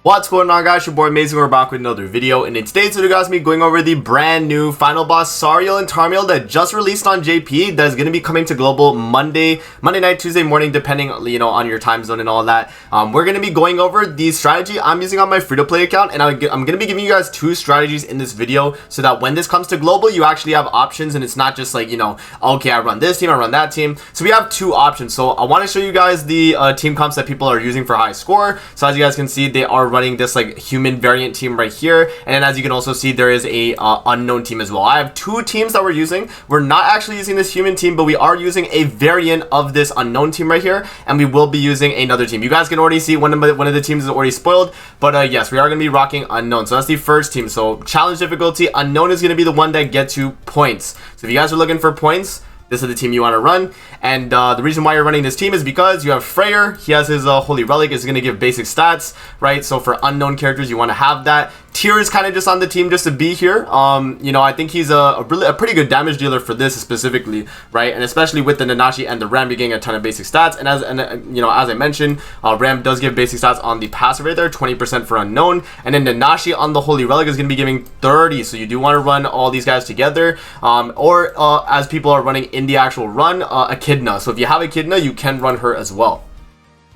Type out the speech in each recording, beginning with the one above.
What's going on, guys? Your boy Amazing. We're back with another video, and in today's video, guys, me going over the brand new final boss SARIEL and TARMIEL that just released on JP. That is going to be coming to global Monday night, Tuesday morning, depending on your time zone and all that. We're going to be going over the strategy I'm using on my free-to-play account, and I'm going to be giving you guys two strategies in this video so that when this comes to global, you actually have options, and it's not just like, okay, I run this team, I run that team. So we have two options. So I want to show you guys the team comps that people are using for high score. So as you guys can see, they are running this like human variant team right here, and then as you can also see, there is a unknown team as well. I have two teams that we're using. We're not actually using this human team, but we are using a variant of this unknown team right here, and we will be using another team. You guys can already see one of the teams is already spoiled, but yes, we are going to be rocking unknown. So that's the first team. So challenge difficulty, unknown is going to be the one that gets you points. So if you guys are looking for points, this is the team you want to run. And the reason why you're running this team is because you have Freyr. He has his Holy Relic. Is going to give basic stats, right? So for unknown characters, you want to have that. Tyr is kind of just on the team just to be here. I think he's a pretty good damage dealer for this specifically, right? And especially with the Nanashi and the Ram, you're getting a ton of basic stats. And as I mentioned, Ram does give basic stats on the passive right there, 20% for unknown. And then Nanashi on the Holy Relic is going to be giving 30. So you do want to run all these guys together, or as people are running in the actual run, Echidna. So if you have Echidna, you can run her as well.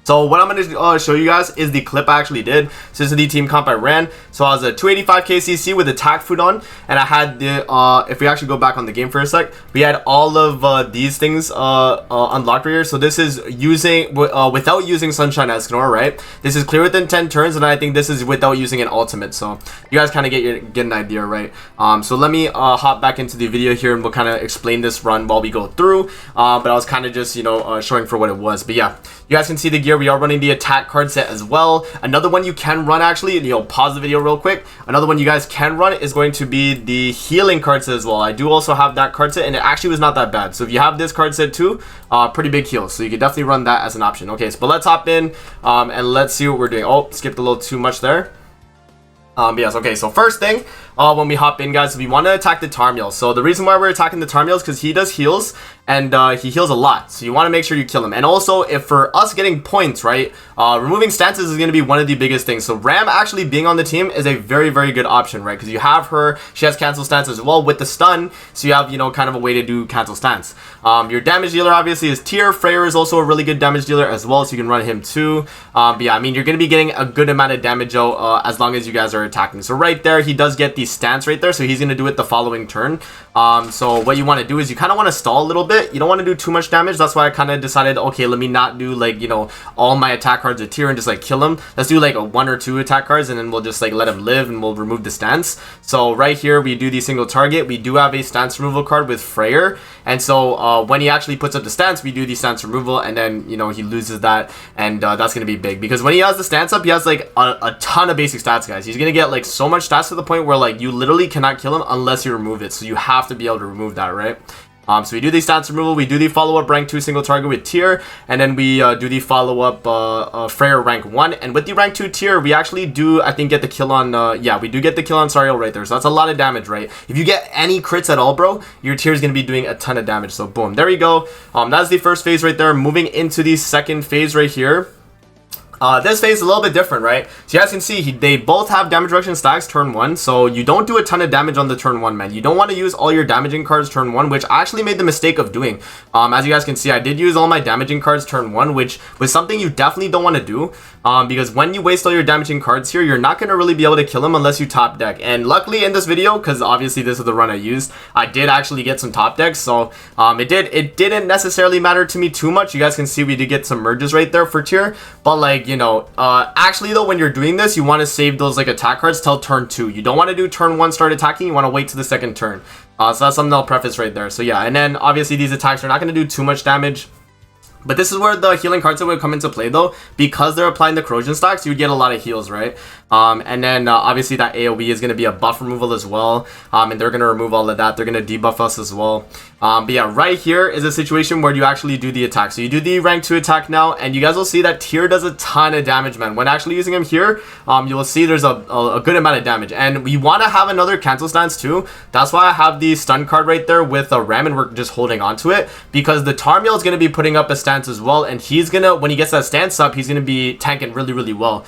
So what I'm going to show you guys is the clip I actually did. So this is the team comp I ran. So I was a 285 KCC with attack food on, and I had the if we actually go back on the game for a sec, we had all of these things unlocked right here. So this is using without using Sunshine Escanor, right? This is clear within 10 turns, and I think this is without using an ultimate. So you guys kind of get an idea, right? So let me hop back into the video here, and we'll kind of explain this run while we go through. But I was kind of just showing for what it was. But yeah, you guys can see the gear. We are running the attack card set as well. Another one you can run, actually, pause the video real quick. Another one you guys can run is going to be the healing card set as well. I do also have that card set, and it actually was not that bad. So if you have this card set too, pretty big heal. So you can definitely run that as an option. Okay, so but let's hop in and let's see what we're doing. Oh, skipped a little too much there. Yes, okay, so first thing, when we hop in, guys, we want to attack the Tarmiel. So the reason why we're attacking the Tarmiel is because he does heals, and he heals a lot. So you want to make sure you kill him. And also, if for us getting points, right, removing stances is going to be one of the biggest things. So Ram actually being on the team is a very, very good option, right? Because you have her, she has cancel stance as well with the stun, so you have, kind of a way to do cancel stance. Your damage dealer obviously is Tyr. Freyr is also a really good damage dealer as well, so you can run him too. But yeah, I mean, you're going to be getting a good amount of damage as long as you guys are attacking. So right there, he does get the stance right there, so he's going to do it the following turn. So what you want to do is you kind of want to stall a little bit. You don't want to do too much damage. That's why I kind of decided, okay, let me not do like all my attack cards with Tyr and just like kill him. Let's do like a 1 or 2 attack cards, and then we'll just like let him live, and we'll remove the stance. So right here we do the single target. We do have a stance removal card with Freyr, and so when he actually puts up the stance, we do the stance removal, and then he loses that, and that's gonna be big because when he has the stance up, he has like a ton of basic stats, guys. He's gonna get like so much stats to the point where like you literally cannot kill him unless you remove it. So you have to be able to remove that, right? So we do the stats removal, we do the follow-up rank 2 single target with Tyr, and then we do the follow-up Freyr rank 1. And with the rank 2 Tyr, we actually do, I think, get the kill on, yeah, we do get the kill on SARIEL right there. So that's a lot of damage, right? If you get any crits at all, bro, your Tyr is going to be doing a ton of damage. So boom, there we go. That's the first phase right there. Moving into the second phase right here. This phase is a little bit different, right? So you guys can see they both have damage reduction stacks turn 1, so you don't do a ton of damage on the turn 1, man. You don't want to use all your damaging cards turn 1, which I actually made the mistake of doing. As you guys can see, I did use all my damaging cards turn 1, which was something you definitely don't want to do, because when you waste all your damaging cards here, you're not going to really be able to kill him unless you top deck. And luckily in this video, because obviously this is the run I used, I did actually get some top decks, so it didn't necessarily matter to me too much. You guys can see we did get some merges right there for Tyr, but like, actually though, when you're doing this, you want to save those like attack cards till turn 2. You don't want to do turn 1 start attacking. You want to wait to the second turn. So that's something I'll preface right there. So yeah, and then obviously these attacks are not going to do too much damage. But this is where the healing cards would come into play though, because they're applying the corrosion stacks, you would get a lot of heals, right? And then obviously that AoE is going to be a buff removal as well, and they're going to remove all of that. They're going to debuff us as well. But yeah, right here is a situation where you actually do the attack. So you do the rank 2 attack now, and you guys will see that Tyr does a ton of damage, man. When actually using him here, you will see there's a good amount of damage, and we want to have another cancel stance too. That's why I have the stun card right there with a Ram, and we're just holding on to it, because the Tarmiel is going to be putting up a stance stance as well, and he's gonna, when he gets that stance up, he's gonna be tanking really, really well.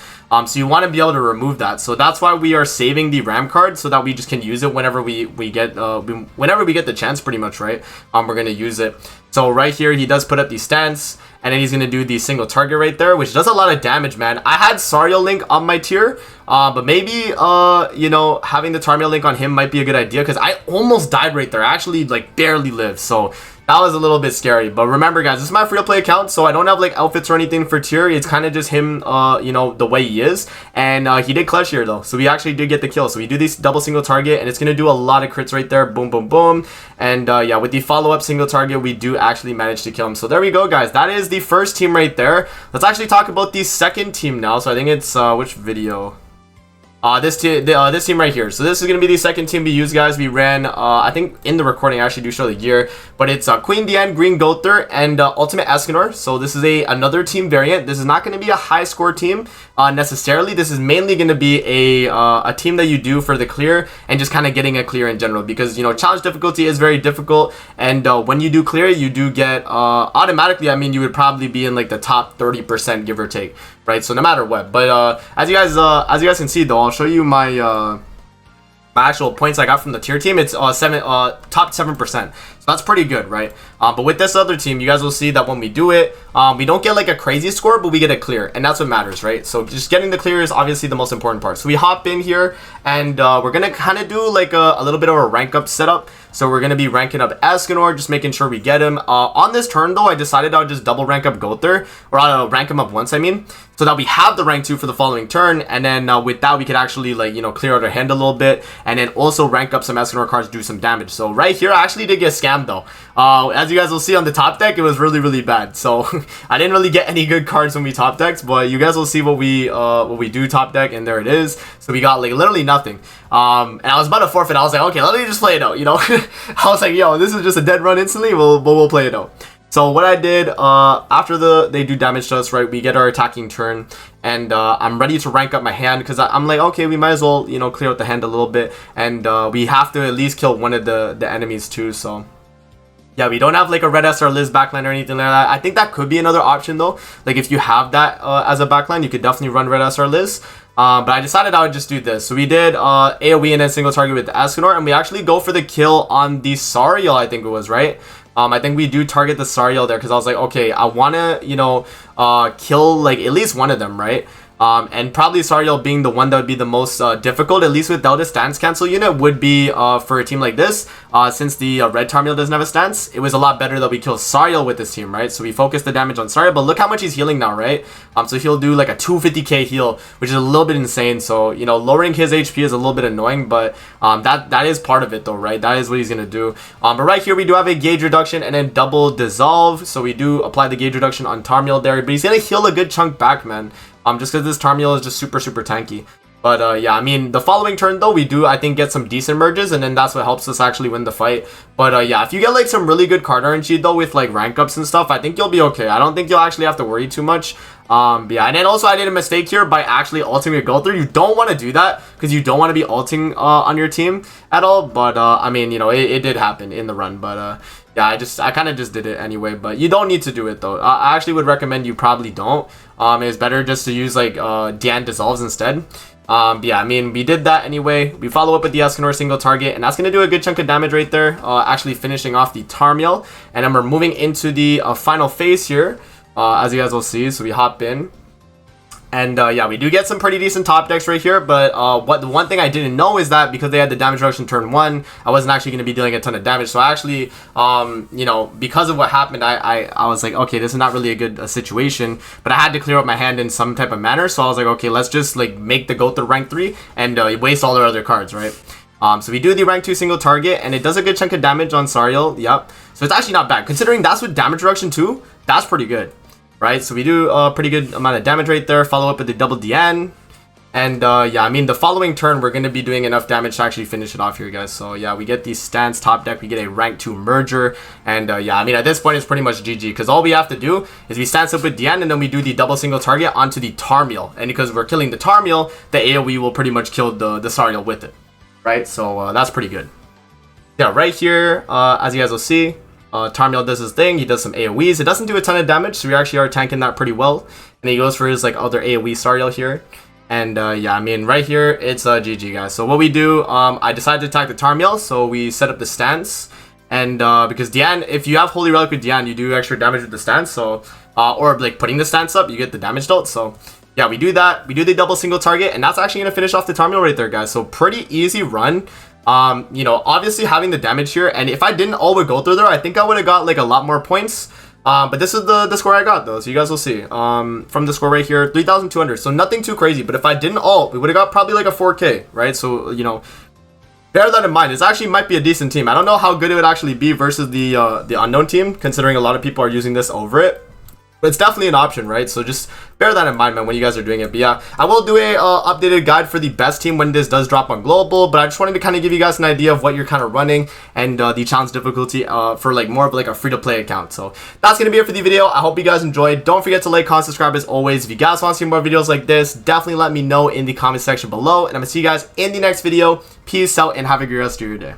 So you want to be able to remove that. So that's why we are saving the ram card, so that we just can use it whenever we get whenever we get the chance, pretty much, right? We're gonna use it. So right here, he does put up the stance, and then he's gonna do the single target right there, which does a lot of damage, man. I had Sariel Link on my tier, but maybe you know, having the Tarmiel Link on him might be a good idea, because I almost died right there. I actually like barely lived, so that was a little bit scary. But remember, guys, this is my free to play account, so I don't have like outfits or anything for tier. It's kind of just him, you know, the way he is. And he did clutch here though, so we actually did get the kill. So we do this double single target, and it's gonna do a lot of crits right there. Boom, boom, boom. And yeah, with the follow-up single target, we do actually manage to kill him. So there we go, guys. That is the first team right there. Let's actually talk about the second team now. So I think it's which video? This team right here. So this is gonna be the second team we use, guys. We ran I think in the recording I actually do show the gear, but it's Queen Diane, Green Gother, and Ultimate Escanor. So this is another team variant. This is not gonna be a high score team necessarily. This is mainly gonna be a team that you do for the clear and just kind of getting a clear in general, because you know, challenge difficulty is very difficult, and when you do clear, you do get automatically, I mean, you would probably be in like the top 30%, give or take, right? So no matter what. But as you guys can see though, I'll show you my my actual points I got from the tier team. It's top 7%, so that's pretty good, right? But with this other team, you guys will see that when we do it, we don't get like a crazy score, but we get a clear, and that's what matters, right? So just getting the clear is obviously the most important part. So we hop in here, and we're gonna kind of do like a little bit of a rank up setup. So we're gonna be ranking up Escanor, just making sure we get him. On this turn though, I decided I would just double rank up Gother, or I'll rank him up once, I mean, so that we have the rank 2 for the following turn, and then with that we could actually, like, you know, clear out our hand a little bit, and then also rank up some Escanor cards, do some damage. So right here, I actually did get scammed though. As you guys will see on the top deck, it was really, really bad. So I didn't really get any good cards when we top decked, but you guys will see what we do top deck, and there it is. So we got like literally nothing. And I was about to forfeit. I was like, okay, let me just play it out, you know. I was like, yo, this is just a dead run instantly. We'll play it out. So what I did, after they do damage to us, right, we get our attacking turn, and I'm ready to rank up my hand, because I'm like, okay, we might as well, you know, clear out the hand a little bit, and we have to at least kill one of the enemies too. So yeah, we don't have like a red SR Liz backline or anything like that. I think that could be another option though. Like if you have that as a backline, you could definitely run red SR Liz. But I decided I would just do this. So we did AoE and then single target with the Escanor, and we actually go for the kill on the Sariel, I think it was, right? I think we do target the Sariel there, because I was like, okay, I want to, you know, kill like at least one of them, right? And probably Sariel being the one that would be the most difficult, at least without a stance cancel unit, would be for a team like this. Since the red Tarmiel doesn't have a stance, it was a lot better that we kill Sariel with this team, right? So we focus the damage on Sariel, but look how much he's healing now, right? So he'll do like a 250k heal, which is a little bit insane. So, you know, lowering his HP is a little bit annoying, but that is part of it though, right? That is what he's gonna do. But right here we do have a gauge reduction and then double dissolve. So we do apply the gauge reduction on Tarmiel there, but he's gonna heal a good chunk back, man. Just because this Tarmiel is just super, super tanky. But yeah, I mean, the following turn though, we do, I think, get some decent merges, and then that's what helps us actually win the fight. But yeah, if you get like some really good card RNG though with like rank ups and stuff, I think you'll be okay. I don't think you'll actually have to worry too much. Yeah, and then also I did a mistake here by actually ulting with Gother. You don't want to do that, because you don't want to be ulting on your team at all. But I mean, you know, it did happen in the run. But yeah, I kind of just did it anyway. But you don't need to do it though. I actually would recommend you probably don't. It's better just to use like Diane dissolves instead. Yeah, I mean, we did that anyway. We follow up with the Escanor single target, and that's going to do a good chunk of damage right there, actually finishing off the Tarmiel. And then we're moving into the final phase here, as you guys will see. So we hop in, and yeah, we do get some pretty decent top decks right here. But the one thing I didn't know is that because they had the damage reduction turn 1, I wasn't actually going to be dealing a ton of damage. So I actually, you know, because of what happened, I was like, okay, this is not really a good situation. But I had to clear up my hand in some type of manner. So I was like, okay, let's just like make the Gother rank 3 and waste all our other cards, right? So we do the rank 2 single target, and it does a good chunk of damage on Sariel. Yep. So it's actually not bad considering that's with damage reduction too. That's pretty good. Right, so we do a pretty good amount of damage right there. Follow up with the double DN. And yeah, I mean, the following turn, we're going to be doing enough damage to actually finish it off here, guys. So yeah, we get the stance top deck. We get a rank 2 merger. And yeah, I mean, at this point, it's pretty much GG. Because all we have to do is we stance up with DN, and then we do the double single target onto the Tarmiel. And because we're killing the Tarmiel, the AoE will pretty much kill the Sariel with it. Right, so that's pretty good. Yeah, right here, as you guys will see, Tarmiel does his thing. He does some AoEs. It doesn't do a ton of damage, so we actually are tanking that pretty well. And he goes for his like other AoE Sariel here. And yeah, I mean, right here, it's GG, guys. So what we do, I decided to attack the Tarmiel, so we set up the stance. And because Diane, if you have Holy Relic with Diane, you do extra damage with the stance. So, or like putting the stance up, you get the damage dealt. So yeah, we do that. We do the double single target, and that's actually going to finish off the Tarmiel right there, guys. So pretty easy run. You know, obviously having the damage here, and if I didn't all would go through there, I think I would have got like a lot more points. But this is the score I got though, so you guys will see. From the score right here, 3,200. So nothing too crazy. But if I didn't ult, we would have got probably like a 4K, right? So you know, bear that in mind. This actually might be a decent team. I don't know how good it would actually be versus the unknown team, considering a lot of people are using this over it. But it's definitely an option, right? So just bear that in mind, man, when you guys are doing it. But yeah, I will do a updated guide for the best team when this does drop on global. But I just wanted to kind of give you guys an idea of what you're kind of running and the challenge difficulty for like more of like a free-to-play account. So that's gonna be it for the video. I hope you guys enjoyed. Don't forget to like, comment, subscribe as always. If you guys want to see more videos like this, definitely let me know in the comment section below. And I'm gonna see you guys in the next video. Peace out and have a great rest of your day.